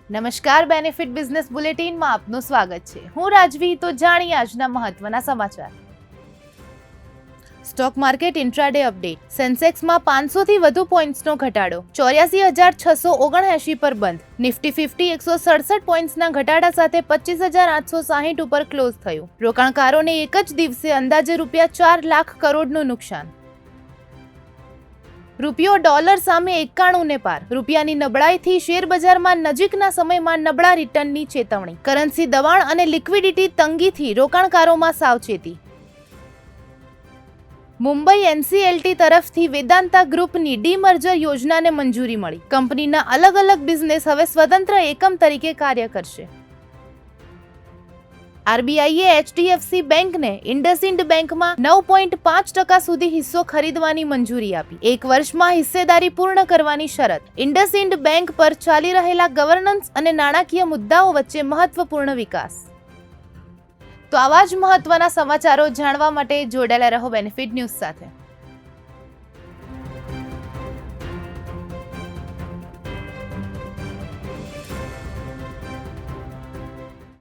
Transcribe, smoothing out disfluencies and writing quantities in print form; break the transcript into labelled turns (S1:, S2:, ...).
S1: નમસ્કાર, benefit business બુલેટિનમાં આપનું સ્વાગત છે. હું રાજવી. તો જાણીએ આજના મહત્વના સમાચાર. Stock market intraday update. સેન્સેક્સમાં 500 થી વધુ પોઈન્ટ્સનો ઘટાડો, 84,679 પર બંધ. નિફ્ટી 50 167 પોઈન્ટ્સના ઘટાડા સાથે 25,860 ઉપર ક્લોઝ થયું. રોકાણકારોને એક જ દિવસે અંદાજે ₹4 લાખ કરોડનું નુકસાન. રૂપિયો ડોલર સામે 91 ને પાર. રૂપિયાની નબળાઈથી શેરબજારમાં નજીકના સમયમાં નબળા રિટર્નની ચેતવણી. કરન્સી દબાણ અને લિક્વિડિટી તંગીથી રોકાણકારોમાં સાવચેતી. મુંબઈ એનસીએલટી તરફથી વેદાંતા ગ્રુપની ડીમર્જર યોજનાને મંજૂરી મળી. કંપનીના અલગ અલગ બિઝનેસ હવે સ્વતંત્ર એકમ તરીકે કાર્ય કરશે. આરબીઆઈએ એચડીએફસી બેંકને ઇન્ડસઇન્ડ બેંકમાં 9.5% સુધી હિસ્સો ખરીદવાની મંજૂરી આપી. 1 વર્ષમાં હિસ્સેદારી પૂર્ણ કરવાની શરત. ઇન્ડસઇન્ડ બેંક પર ચાલી રહેલા ગવર્નન્સ અને નાણાકીય મુદ્દાઓ વચ્ચે મહત્વપૂર્ણ વિકાસ. તો આવા જ મહત્વના સમાચારો જાણવા માટે જોડાયેલા રહો બેનિફિટ ન્યૂઝ સાથે.